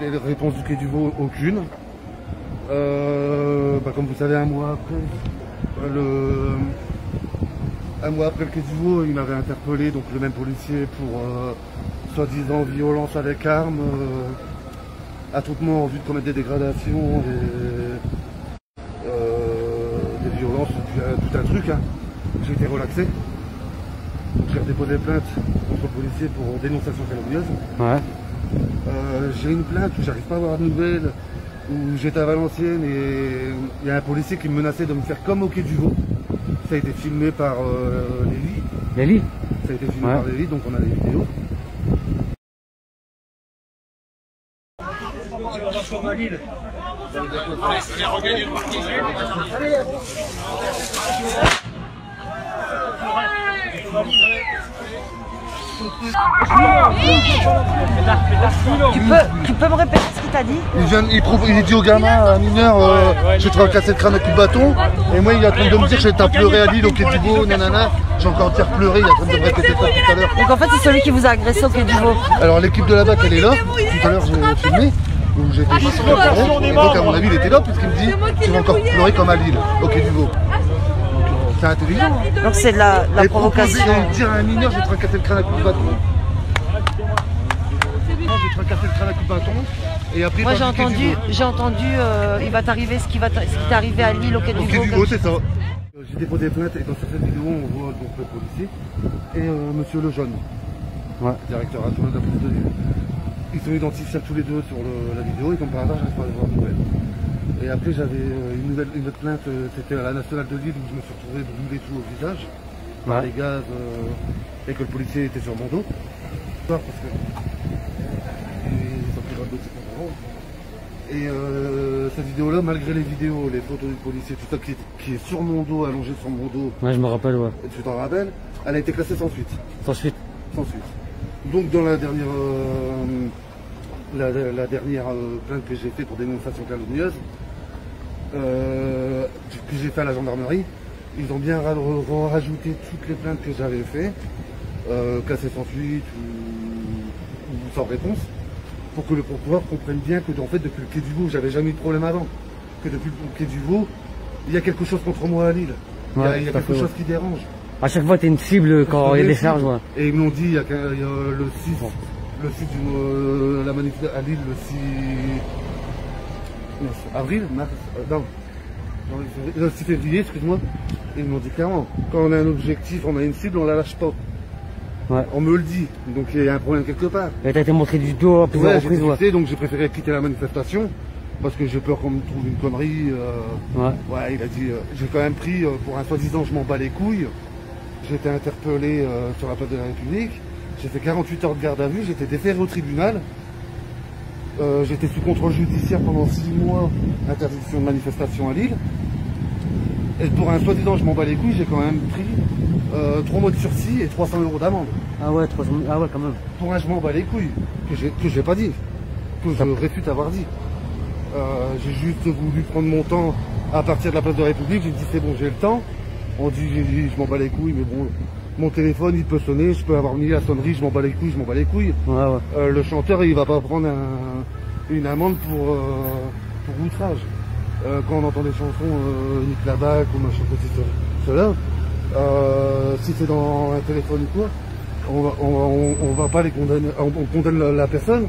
Les réponses du Quai du Veau, aucune. Comme vous savez, un mois après le Quai du Veau, il m'avait interpellé, donc le même policier, pour soi-disant violence avec arme, attroupement en vue de commettre des dégradations, des violences, tout un truc. Hein. J'ai été relaxé. Donc j'ai déposé plainte contre le policier pour dénonciation calomnieuse. Ouais. J'ai une plainte où j'arrive pas à avoir de nouvelles, où j'étais à Valenciennes et il y a un policier qui me menaçait de me faire comme au Quai du Veau. Ça a été filmé par Lévi. Lévi? Ça a été filmé par Lévi, donc on a les vidéos. Tu peux me répéter ce qu'il t'a dit? Il dit au gamin, mineur, je te cassé le crâne à coup de bâton. Et moi, il est en train de me dire, je t'ai pleuré à Lille au Quai du Veau, nanana. J'ai encore entière pleuré, il est en train de me répéter ça tout à l'heure. Donc en fait, c'est celui qui vous a agressé au Quai du Veau. Alors l'équipe de la BAC, elle est là. Tout à l'heure, j'ai filmé. Donc j'étais juste sur le terrain. Et donc, à mon avis, il était là, puisqu'il me dit, tu vas encore pleurer comme à Lille, au Quai du Veau. C'est intelligent. Donc c'est de la provocation. Dire à un mineur, je vais te fracasser le crâne à coup de bâton. Je vais te fracasser le crâne à coup de bâton. Et après, moi j'ai entendu, il va t'arriver ce qui t'est arrivé à Lille au Quai du Veau. Au Quai du Veau, c'est ça. J'ai déposé plainte et dans cette vidéo, on voit donc le policier et monsieur Lejeune, directeur adjoint de la police de Lille. Ils sont identifiés tous les deux sur la vidéo et comme par hasard, j'arrive pas à les voir de nouvelles. Et après, j'avais une autre plainte, c'était à la nationale de Lille où je me suis retrouvé brûlé tout au visage par les gaz et que le policier était sur mon dos. Parce que ils ont pris le dossier contre moi. Et cette vidéo-là, malgré les vidéos, les photos du policier, tout ça qui est sur mon dos, allongé sur mon dos. Ouais, je me rappelle, ouais. Et tu t'en rappelles, elle a été classée sans suite. Sans suite. Sans suite. Donc dans la dernière plainte que j'ai faite pour dénonciation calomnieuse, que j'ai fait à la gendarmerie, ils ont bien rajouté toutes les plaintes que j'avais fait, classées sans suite ou sans réponse, pour que le procureur comprenne bien que en fait depuis le Quai du Veau, j'avais jamais eu de problème avant, que depuis le Quai du Veau, il y a quelque chose contre moi à Lille, il y a quelque chose qui dérange. À chaque fois, tu es une cible quand il y a des charges. Ouais. Et ils m'ont dit, il y a le 6 de la manif à Lille, le 6 avril, mars, le 6 février, excuse-moi. Ils m'ont dit clairement, quand on a un objectif, on a une cible, on la lâche pas. Ouais. On me le dit, donc il y a un problème quelque part. Et t'as été montré du doigt à plusieurs reprises. Ouais. Donc j'ai préféré quitter la manifestation. Parce que j'ai peur qu'on me trouve une connerie. Ouais, il a dit, j'ai quand même pris pour un soi-disant je m'en bats les couilles. J'ai été interpellé sur la place de la République. J'ai fait 48 heures de garde à vue, j'ai été déféré au tribunal. J'étais sous contrôle judiciaire pendant 6 mois, interdiction de manifestation à Lille. Et pour un soi-disant je m'en bats les couilles, j'ai quand même pris 3 mois de sursis et 300 € d'amende. Ah ouais, quand même. Pour un je m'en bats les couilles, que j'ai pas dit, que je réfute avoir dit. J'ai juste voulu prendre mon temps à partir de la place de la République, j'ai dit c'est bon, j'ai le temps. On dit je m'en bats les couilles, mais bon, mon téléphone il peut sonner, je peux avoir mis la sonnerie, je m'en bats les couilles, je m'en bats les couilles. Ouais. Le chanteur il va pas prendre une amende pour outrage. Quand on entend des chansons Nick la BAC ou machin petit cela, si c'est dans un téléphone ou quoi, on va pas les condamner, on condamne la personne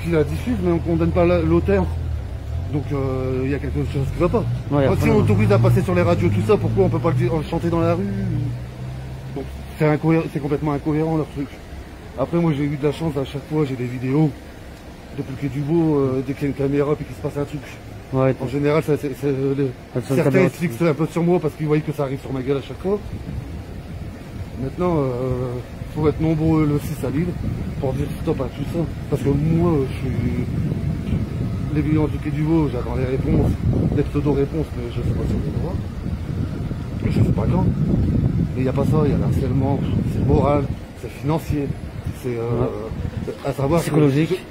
qui la diffuse, mais on condamne pas l'auteur. Donc il y a quelque chose qui va pas. Ouais, si on autorise à passer sur les radios tout ça, pourquoi on peut pas le chanter dans la rue? Donc c'est complètement incohérent leur truc. Après moi j'ai eu de la chance, à chaque fois j'ai des vidéos depuis le Quai du Veau, dès qu'il y a une caméra puis qu'il se passe un truc. Ouais, en général certains se fixent un peu sur moi parce qu'ils voient que ça arrive sur ma gueule à chaque fois. Maintenant faut être nombreux le 6 à Lille pour dire stop à tout ça. Parce que moi je suis les violences du Quai du Veau, j'attends les réponses, des pseudo-réponses, mais je sais pas si on les voir. Je sais pas quand. Mais il n'y a pas ça, il y a l'harcèlement, c'est moral, c'est financier, c'est à savoir. Psychologique.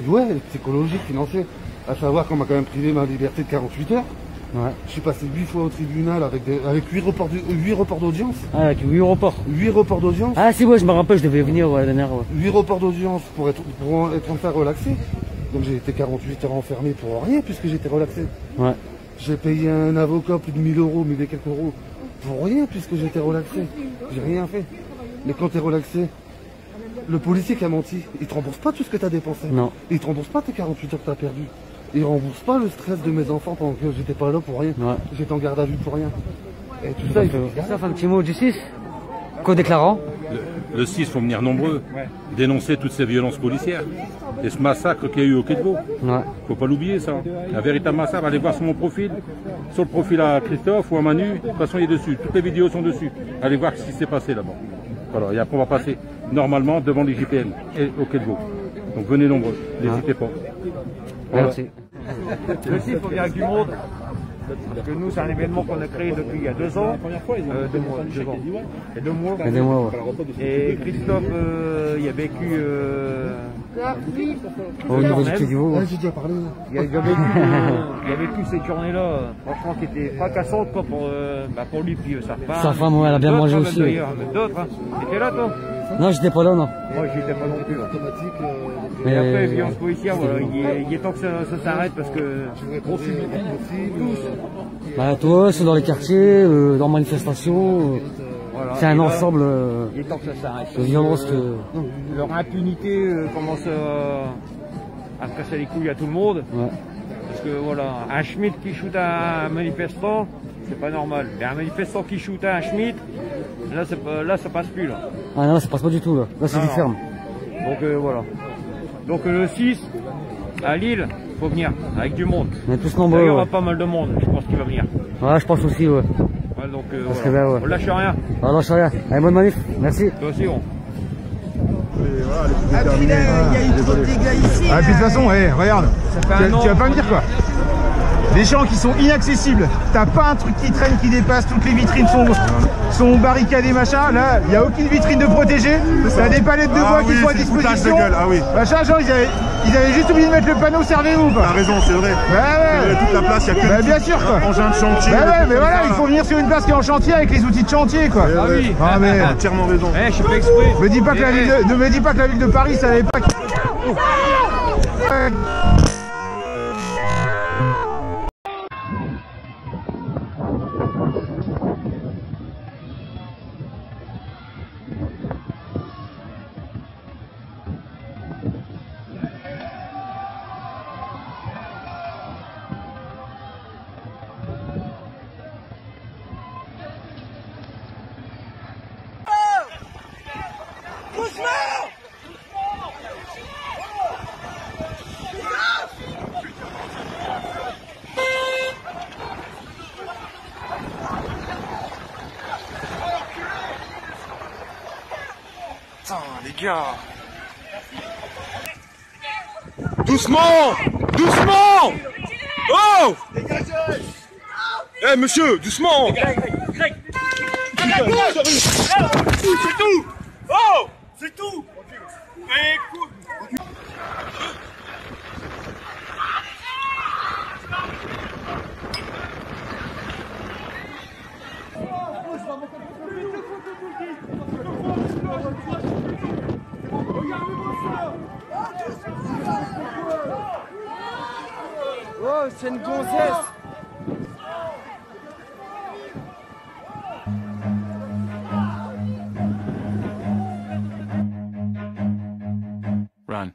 Ouais, psychologique, financier. À savoir qu'on m'a quand même privé ma liberté de 48 heures. Ouais. Je suis passé 8 fois au tribunal avec 8 reports d'audience. Ah, avec 8 reports. 8 reports d'audience. Ah, si, ouais, je me rappelle, je devais venir la dernière. Ouais. 8 reports d'audience pour être enfin relaxé. Donc j'ai été 48 heures enfermé pour rien puisque j'étais relaxé. Ouais. J'ai payé un avocat plus de 1000 euros, 1000 et quelques euros pour rien puisque j'étais relaxé. J'ai rien fait. Mais quand t'es relaxé, le policier qui a menti, il te rembourse pas tout ce que t'as dépensé. Non. Il te rembourse pas tes 48 heures que t'as perdu. Il rembourse pas le stress de mes enfants pendant que j'étais pas là pour rien. Ouais. J'étais en garde à vue pour rien. Et tout ça, il faut... Ça fait un petit mot du 6. Co-déclarant. Le 6, il faut venir nombreux, dénoncer toutes ces violences policières et ce massacre qu'il y a eu au Quai de Vaux. Ouais. Faut pas l'oublier ça. Un véritable massacre, allez voir sur mon profil, sur le profil à Christophe ou à Manu, de toute façon il est dessus, toutes les vidéos sont dessus. Allez voir ce qui s'est passé là-bas. Voilà, et après on va passer normalement devant les JPN et au Quai de Vaux. Donc venez nombreux, n'hésitez pas. Voilà. Merci. Le site, il faut venir avec du monde. Parce que nous, c'est un événement qu'on a créé depuis il y a 2 ans. 2 mois. Et 2 mois. Et des mois, ouais. Et Christophe, il a vécu. Au niveau du Quai du Vaux. Ouais, j'ai déjà parlé. Il a vécu cette journée-là, franchement, qui était fracassantes quoi, pour lui puis sa femme. Sa femme, ouais, elle a bien mangé aussi. D'ailleurs, d'autres. Hein. T'étais là, toi? Non, j'étais pas là, non. Moi, j'y étais pas non plus. Là. Automatique. Et après, violence policière, voilà, il est temps que ça s'arrête parce que. Bah, toi, c'est dans les quartiers, dans manifestations. Voilà, C'est un ensemble il est temps que ça s'arrête. de violences que. Leur impunité commence à se casser les couilles à tout le monde. Ouais. Parce que voilà, un Schmitt qui shoot un manifestant, c'est pas normal. Mais un manifestant qui shoot un Schmitt, là ça passe plus là. Ah non, ça passe pas du tout là. Là, c'est Non, du non. ferme. Donc voilà. Donc le 6, à Lille, faut venir avec du monde. On est tous D'ailleurs, nombreux. il y aura Ouais. pas mal de monde, je pense qu'il va venir. Ouais, je pense aussi, ouais. Ouais, donc Parce voilà. que là, ouais. On lâche rien. Ah non, je sais rien. Allez, bonne manif. Merci. Toi aussi, on. Ah, puis là, il y a eu trop de dégâts ici. Ah, puis de toute façon, regarde, fait un an. tu vas pas me dire quoi. Des champs qui sont inaccessibles, t'as pas un truc qui traîne, qui dépasse, toutes les vitrines sont barricadées, machin. Là, il n'y a aucune vitrine de protégée. T'as des palettes de bois qui sont à disposition. Machin, genre, ils avaient juste oublié de mettre le panneau, servez-vous ou pas. T'as raison, c'est vrai. Ouais. Toute la place, il n'y a que Bien sûr, quoi. engin de chantier. Bah ouais, mais voilà, il faut venir sur une place qui est en chantier avec les outils de chantier, quoi. Ah oui. Ah, mais... T'as entièrement raison. Eh, je suis pas exprès. Me dis pas que ne me dis pas que la ville de Paris savait pas. Putain, les gars. Doucement. Doucement. Oh. Eh, monsieur, doucement. C'est tout. Oh, c'est tout. Oh, c'est une gonzesse. Run.